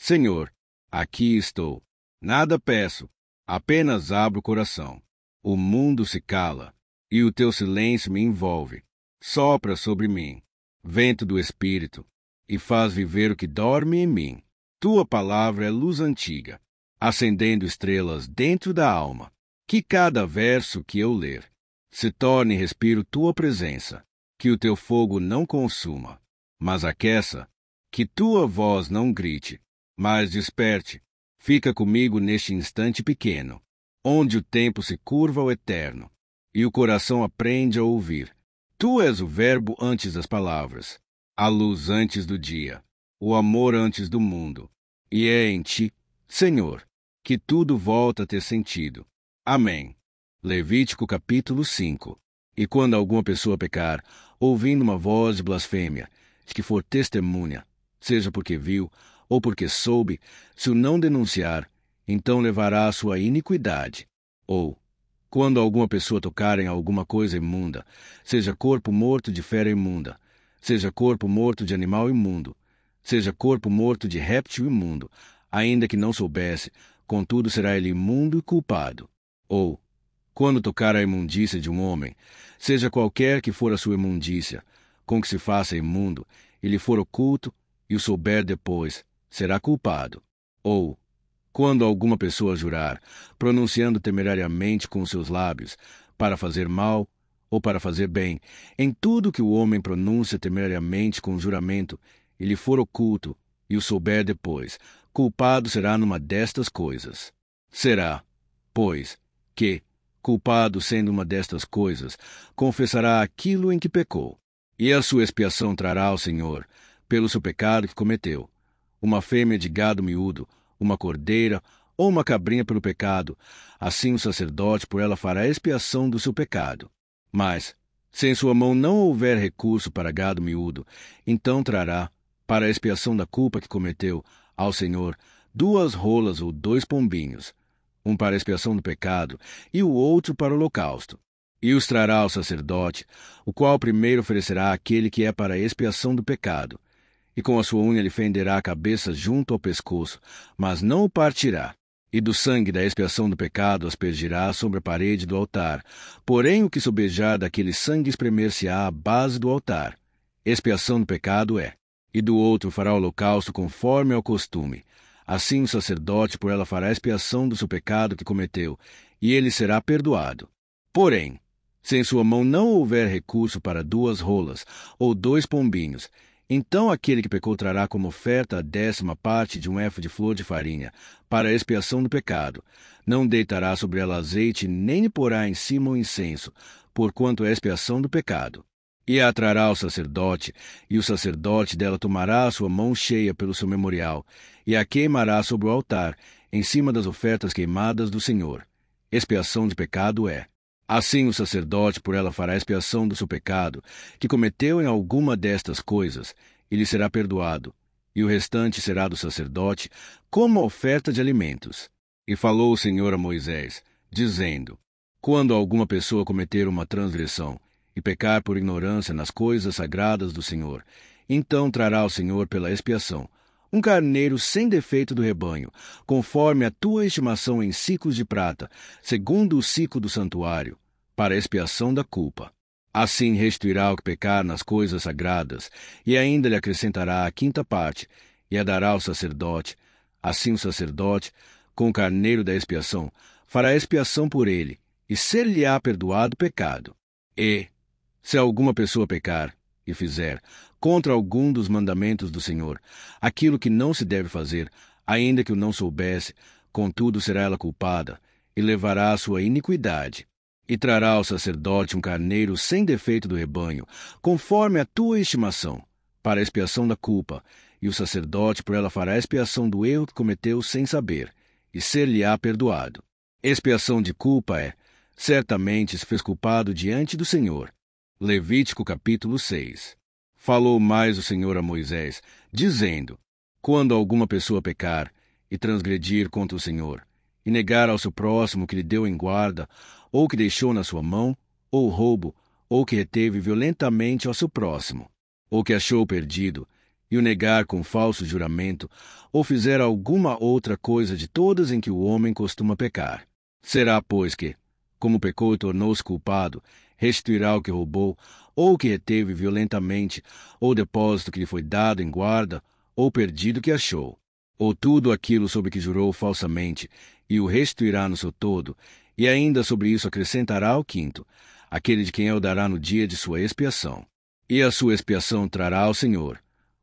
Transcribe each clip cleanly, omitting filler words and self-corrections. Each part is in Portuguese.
Senhor, aqui estou. Nada peço, apenas abro o coração. O mundo se cala, e o teu silêncio me envolve. Sopra sobre mim, vento do Espírito, e faz viver o que dorme em mim. Tua palavra é luz antiga, acendendo estrelas dentro da alma. Que cada verso que eu ler se torne respiro tua presença, que o teu fogo não consuma, mas aqueça, que tua voz não grite, mas desperte. Fica comigo neste instante pequeno, onde o tempo se curva ao eterno, e o coração aprende a ouvir. Tu és o verbo antes das palavras, a luz antes do dia, o amor antes do mundo, e é em ti, Senhor, que tudo volta a ter sentido. Amém. Levítico capítulo 5. E quando alguma pessoa pecar, ouvindo uma voz de blasfêmia, de que for testemunha, seja porque viu ou porque soube, se o não denunciar, então levará a sua iniquidade. Ou, quando alguma pessoa tocar em alguma coisa imunda, seja corpo morto de fera imunda, seja corpo morto de animal imundo, seja corpo morto de réptil imundo, ainda que não soubesse, contudo será ele imundo e culpado. Ou, quando tocar a imundícia de um homem, seja qualquer que for a sua imundícia, com que se faça imundo, e lhe for oculto, e o souber depois, será culpado. Ou, quando alguma pessoa jurar, pronunciando temerariamente com os seus lábios, para fazer mal ou para fazer bem, em tudo que o homem pronuncia temerariamente com juramento, e lhe for oculto, e o souber depois, culpado será numa destas coisas. Será, pois, que, culpado sendo uma destas coisas, confessará aquilo em que pecou, e a sua expiação trará ao Senhor, pelo seu pecado que cometeu, uma fêmea de gado miúdo, uma cordeira ou uma cabrinha pelo pecado, assim o sacerdote por ela fará expiação do seu pecado. Mas, se em sua mão não houver recurso para gado miúdo, então trará, para a expiação da culpa que cometeu, ao Senhor, 2 rolas ou 2 pombinhos, um para a expiação do pecado e o outro para o holocausto. E os trará ao sacerdote, o qual primeiro oferecerá aquele que é para a expiação do pecado, e com a sua unha lhe fenderá a cabeça junto ao pescoço, mas não o partirá. E do sangue da expiação do pecado aspergirá sobre a parede do altar, porém o que sobejar daquele sangue espremer-se-á à base do altar. Expiação do pecado é. E do outro fará o holocausto conforme ao costume. Assim o sacerdote por ela fará expiação do seu pecado que cometeu, e ele será perdoado. Porém, se em sua mão não houver recurso para 2 rolas ou 2 pombinhos, então aquele que pecou trará como oferta a 10ª parte de um éfode de flor de farinha, para a expiação do pecado. Não deitará sobre ela azeite, nem lhe porá em cima o incenso, porquanto é expiação do pecado. E a trará ao sacerdote, e o sacerdote dela tomará a sua mão cheia pelo seu memorial, e a queimará sobre o altar, em cima das ofertas queimadas do Senhor. Expiação de pecado é. Assim o sacerdote por ela fará expiação do seu pecado, que cometeu em alguma destas coisas, e lhe será perdoado, e o restante será do sacerdote, como oferta de alimentos. E falou o Senhor a Moisés, dizendo: Quando alguma pessoa cometer uma transgressão, e pecar por ignorância nas coisas sagradas do Senhor, então trará ao Senhor pela expiação um carneiro sem defeito do rebanho, conforme a tua estimação em siclos de prata, segundo o ciclo do santuário, para a expiação da culpa. Assim restituirá o que pecar nas coisas sagradas, e ainda lhe acrescentará a 5ª parte, e a dará ao sacerdote. Assim o sacerdote, com o carneiro da expiação, fará expiação por ele, e ser-lhe-á perdoado o pecado. E, se alguma pessoa pecar, e fizer, contra algum dos mandamentos do Senhor, aquilo que não se deve fazer, ainda que o não soubesse, contudo será ela culpada, e levará a sua iniquidade. E trará ao sacerdote um carneiro sem defeito do rebanho, conforme a tua estimação, para a expiação da culpa, e o sacerdote por ela fará expiação do erro que cometeu sem saber, e ser-lhe-á perdoado. Expiação de culpa é, certamente se fez culpado diante do Senhor. Levítico capítulo 6. Falou mais o Senhor a Moisés, dizendo: Quando alguma pessoa pecar e transgredir contra o Senhor, e negar ao seu próximo que lhe deu em guarda, ou que deixou na sua mão, ou roubo, ou que reteve violentamente ao seu próximo, ou que achou perdido, e o negar com falso juramento, ou fizer alguma outra coisa de todas em que o homem costuma pecar. Será, pois, que, como pecou e tornou-se culpado, restituirá o que roubou, ou o que reteve violentamente, ou o depósito que lhe foi dado em guarda, ou perdido que achou, ou tudo aquilo sobre que jurou falsamente, e o restituirá no seu todo, e ainda sobre isso acrescentará o quinto, aquele de quem o dará no dia de sua expiação. E a sua expiação trará ao Senhor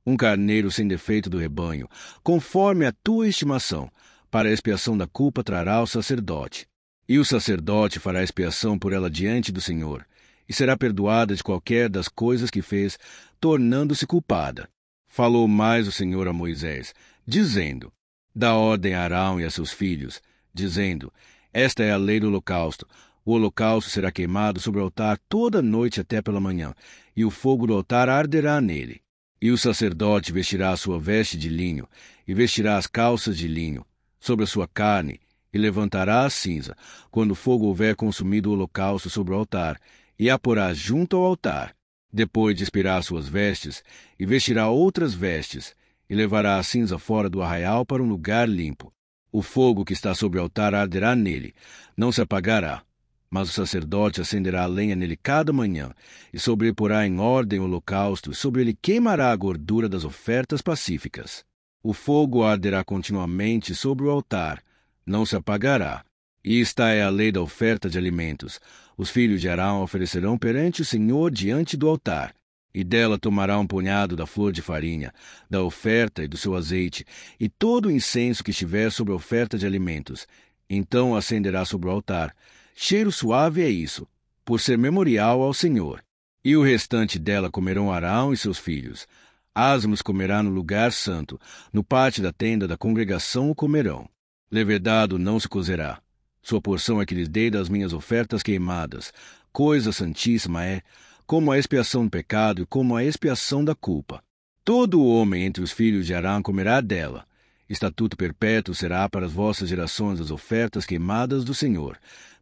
um carneiro sem defeito do rebanho, conforme a tua estimação, para a expiação da culpa trará ao sacerdote. E o sacerdote fará expiação por ela diante do Senhor, e será perdoada de qualquer das coisas que fez, tornando-se culpada. Falou mais o Senhor a Moisés, dizendo: Dá ordem a Arão e a seus filhos, dizendo: Esta é a lei do holocausto. O holocausto será queimado sobre o altar toda noite até pela manhã, e o fogo do altar arderá nele. E o sacerdote vestirá a sua veste de linho, e vestirá as calças de linho sobre a sua carne, e levantará a cinza, quando o fogo houver consumido o holocausto sobre o altar, e a porá junto ao altar. Depois despirá suas vestes, e vestirá outras vestes, e levará a cinza fora do arraial para um lugar limpo. O fogo que está sobre o altar arderá nele, não se apagará. Mas o sacerdote acenderá a lenha nele cada manhã, e sobre ele porá em ordem o holocausto, e sobre ele queimará a gordura das ofertas pacíficas. O fogo arderá continuamente sobre o altar, não se apagará. E esta é a lei da oferta de alimentos. Os filhos de Arão oferecerão perante o Senhor diante do altar, e dela tomará um punhado da flor de farinha, da oferta e do seu azeite, e todo o incenso que estiver sobre a oferta de alimentos. Então acenderá sobre o altar. Cheiro suave é isso, por ser memorial ao Senhor. E o restante dela comerão Arão e seus filhos. Asmos comerá no lugar santo, no pátio da tenda da congregação o comerão. Levedado não se cozerá. Sua porção é que lhes dei das minhas ofertas queimadas. Coisa santíssima é, como a expiação do pecado e como a expiação da culpa. Todo o homem entre os filhos de Arão comerá dela. Estatuto perpétuo será para as vossas gerações as ofertas queimadas do Senhor.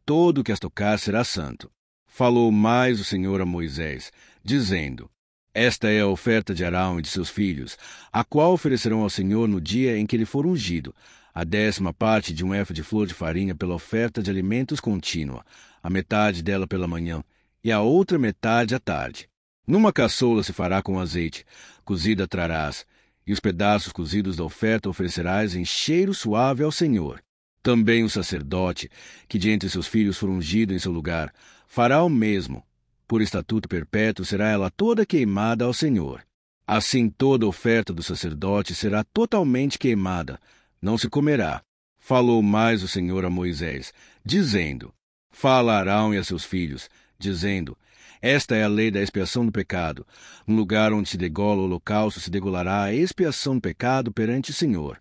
Todo o que as tocar será santo. Falou mais o Senhor a Moisés, dizendo: Esta é a oferta de Arão e de seus filhos, a qual oferecerão ao Senhor no dia em que ele for ungido, a 10ª parte de um éfa de flor de farinha pela oferta de alimentos contínua, a metade dela pela manhã, e a outra metade à tarde. Numa caçoula se fará com azeite, cozida trarás, e os pedaços cozidos da oferta oferecerás em cheiro suave ao Senhor. Também o sacerdote, que de entre seus filhos for ungido em seu lugar, fará o mesmo. Por estatuto perpétuo será ela toda queimada ao Senhor. Assim toda oferta do sacerdote será totalmente queimada, não se comerá. Falou mais o Senhor a Moisés, dizendo: Fala a Arão e a seus filhos, dizendo: Esta é a lei da expiação do pecado. No lugar onde se degola o holocausto se degolará a expiação do pecado perante o Senhor.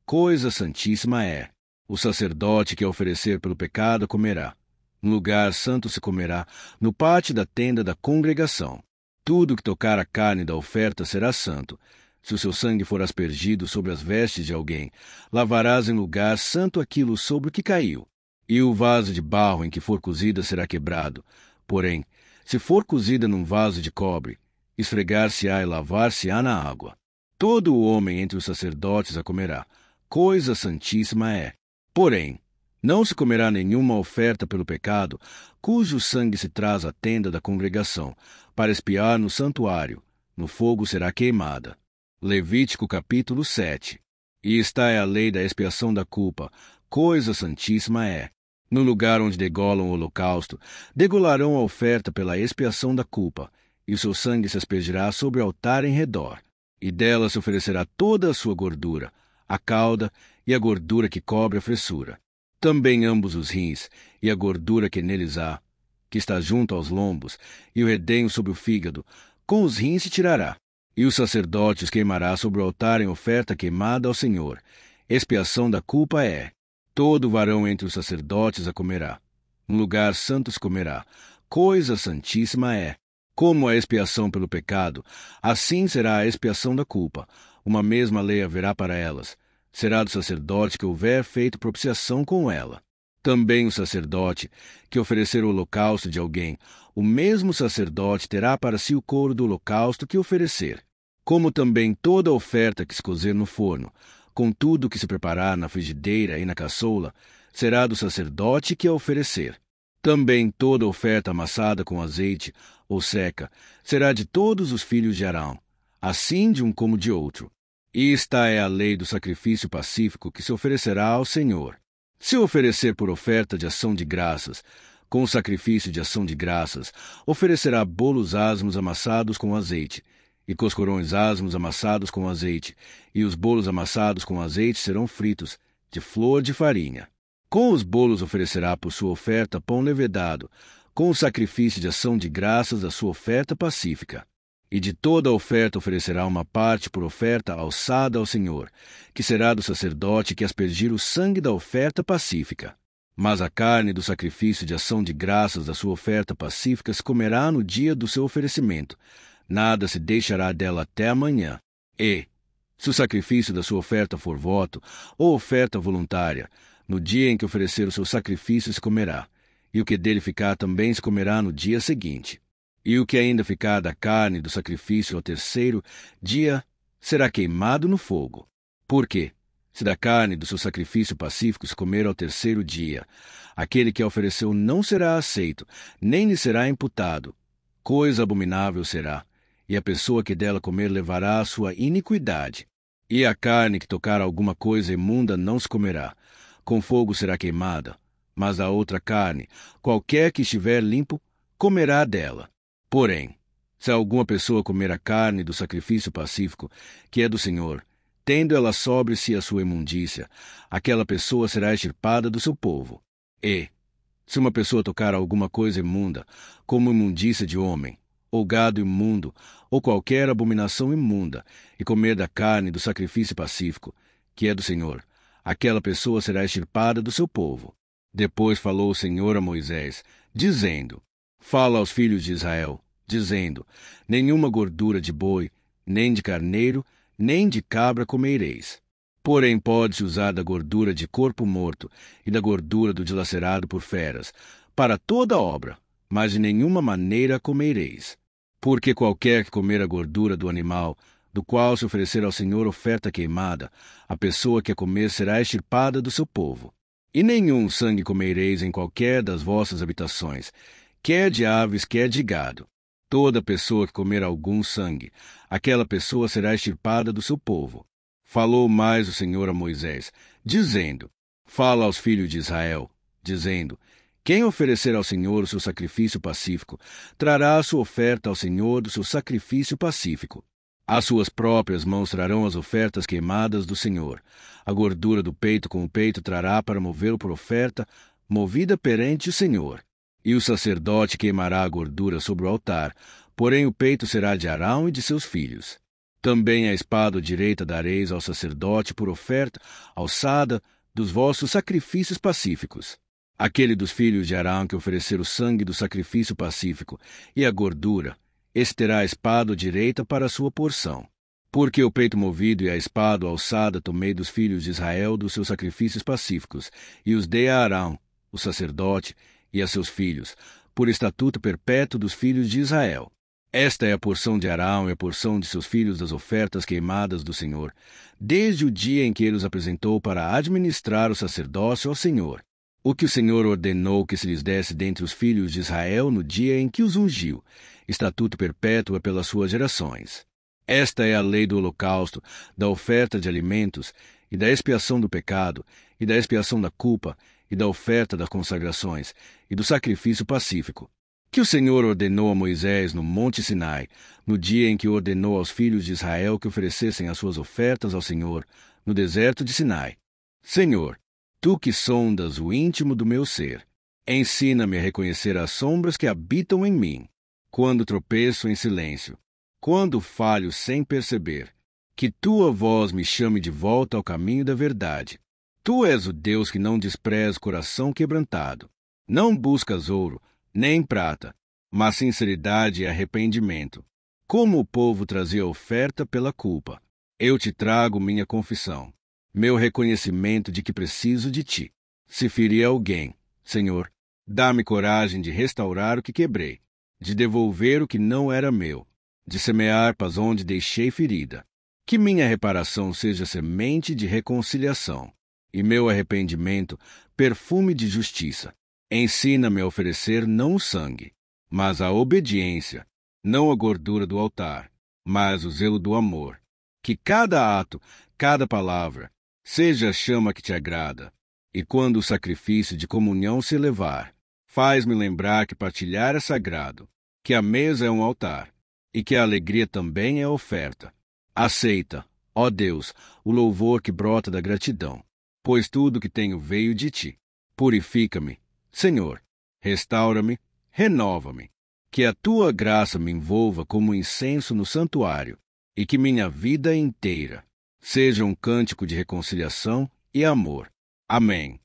Coisa santíssima é. O sacerdote que a oferecer pelo pecado comerá. No lugar santo se comerá, no pátio da tenda da congregação. Tudo que tocar a carne da oferta será santo. Se o seu sangue for aspergido sobre as vestes de alguém, lavarás em lugar santo aquilo sobre o que caiu. E o vaso de barro em que for cozida será quebrado. Porém, se for cozida num vaso de cobre, esfregar-se-á e lavar-se-á na água. Todo o homem entre os sacerdotes a comerá. Coisa santíssima é. Porém, não se comerá nenhuma oferta pelo pecado, cujo sangue se traz à tenda da congregação, para expiar no santuário. No fogo será queimada. Levítico capítulo 7. E esta é a lei da expiação da culpa. Coisa santíssima é. No lugar onde degolam o holocausto, degolarão a oferta pela expiação da culpa, e o seu sangue se aspergirá sobre o altar em redor. E dela se oferecerá toda a sua gordura, a cauda e a gordura que cobre a fressura. Também ambos os rins, e a gordura que neles há, que está junto aos lombos, e o redenho sobre o fígado, com os rins se tirará. E o sacerdote os queimará sobre o altar em oferta queimada ao Senhor. Expiação da culpa é. Todo varão entre os sacerdotes a comerá. No lugar santo se comerá. Coisa santíssima é. Como a expiação pelo pecado, assim será a expiação da culpa. Uma mesma lei haverá para elas. Será do sacerdote que houver feito propiciação com ela. Também o sacerdote que oferecer o holocausto de alguém, o mesmo sacerdote terá para si o couro do holocausto que oferecer. como também toda oferta que se cozer no forno, com tudo que se preparar na frigideira e na caçoula, será do sacerdote que a oferecer. Também toda oferta amassada com azeite ou seca será de todos os filhos de Arão, assim de um como de outro. E esta é a lei do sacrifício pacífico que se oferecerá ao Senhor. Se oferecer por oferta de ação de graças, com o sacrifício de ação de graças, oferecerá bolos asmos amassados com azeite, e coscorões asmos amassados com azeite, e os bolos amassados com azeite serão fritos, de flor de farinha. Com os bolos oferecerá por sua oferta pão levedado, com o sacrifício de ação de graças da sua oferta pacífica. E de toda a oferta oferecerá uma parte por oferta alçada ao Senhor, que será do sacerdote que aspergir o sangue da oferta pacífica. Mas a carne do sacrifício de ação de graças da sua oferta pacífica se comerá no dia do seu oferecimento. Nada se deixará dela até amanhã. E, se o sacrifício da sua oferta for voto ou oferta voluntária, no dia em que oferecer o seu sacrifício se comerá, e o que dele ficar também se comerá no dia seguinte. E o que ainda ficar da carne do sacrifício ao terceiro dia será queimado no fogo. Porque, se da carne do seu sacrifício pacífico se comer ao terceiro dia, aquele que a ofereceu não será aceito, nem lhe será imputado. Coisa abominável será, e a pessoa que dela comer levará a sua iniquidade. E a carne que tocar alguma coisa imunda não se comerá, com fogo será queimada, mas a outra carne, qualquer que estiver limpo, comerá dela. Porém, se alguma pessoa comer a carne do sacrifício pacífico, que é do Senhor, tendo ela sobre si a sua imundícia, aquela pessoa será extirpada do seu povo. E, se uma pessoa tocar alguma coisa imunda, como imundícia de homem, ou gado imundo, ou qualquer abominação imunda, e comer da carne do sacrifício pacífico, que é do Senhor, aquela pessoa será extirpada do seu povo. Depois falou o Senhor a Moisés, dizendo: Fala aos filhos de Israel, dizendo: Nenhuma gordura de boi, nem de carneiro, nem de cabra comereis. Porém pode-se usar da gordura de corpo morto e da gordura do dilacerado por feras, para toda obra, mas de nenhuma maneira comereis. Porque qualquer que comer a gordura do animal, do qual se oferecer ao Senhor oferta queimada, a pessoa que a comer será extirpada do seu povo. E nenhum sangue comereis em qualquer das vossas habitações, quer de aves, quer de gado. Toda pessoa que comer algum sangue, aquela pessoa será extirpada do seu povo. Falou mais o Senhor a Moisés, dizendo: Fala aos filhos de Israel, dizendo: Quem oferecer ao Senhor o seu sacrifício pacífico, trará a sua oferta ao Senhor do seu sacrifício pacífico. As suas próprias mãos trarão as ofertas queimadas do Senhor. A gordura do peito com o peito trará para movê-lo por oferta, movida perante o Senhor. E o sacerdote queimará a gordura sobre o altar, porém o peito será de Arão e de seus filhos. Também a espada direita dareis ao sacerdote por oferta, alçada, dos vossos sacrifícios pacíficos. Aquele dos filhos de Arão que oferecer o sangue do sacrifício pacífico e a gordura, esse terá a espada direita para a sua porção. Porque o peito movido e a espada alçada tomei dos filhos de Israel dos seus sacrifícios pacíficos, e os dei a Arão, o sacerdote, e a seus filhos, por estatuto perpétuo dos filhos de Israel. Esta é a porção de Arão e a porção de seus filhos das ofertas queimadas do Senhor, desde o dia em que ele os apresentou para administrar o sacerdócio ao Senhor. O que o Senhor ordenou que se lhes desse dentre os filhos de Israel no dia em que os ungiu, estatuto perpétuo é pelas suas gerações. Esta é a lei do holocausto, da oferta de alimentos, e da expiação do pecado, e da expiação da culpa, e da oferta das consagrações, e do sacrifício pacífico, que o Senhor ordenou a Moisés no Monte Sinai, no dia em que ordenou aos filhos de Israel que oferecessem as suas ofertas ao Senhor, no deserto de Sinai. Senhor, tu que sondas o íntimo do meu ser, ensina-me a reconhecer as sombras que habitam em mim, quando tropeço em silêncio, quando falho sem perceber, que tua voz me chame de volta ao caminho da verdade. Tu és o Deus que não despreza o coração quebrantado. Não buscas ouro, nem prata, mas sinceridade e arrependimento. Como o povo trazia oferta pela culpa, eu te trago minha confissão, meu reconhecimento de que preciso de ti. Se ferir alguém, Senhor, dá-me coragem de restaurar o que quebrei, de devolver o que não era meu. de semear paz onde deixei ferida. Que minha reparação seja semente de reconciliação, e meu arrependimento perfume de justiça. Ensina-me a oferecer não o sangue, mas a obediência, não a gordura do altar, mas o zelo do amor. Que cada ato, cada palavra, seja a chama que te agrada, e quando o sacrifício de comunhão se elevar, faz-me lembrar que partilhar é sagrado, que a mesa é um altar, e que a alegria também é oferta. Aceita, ó Deus, o louvor que brota da gratidão, pois tudo que tenho veio de ti. Purifica-me, Senhor, restaura-me, renova-me. Que a tua graça me envolva como incenso no santuário, e que minha vida inteira seja um cântico de reconciliação e amor. Amém.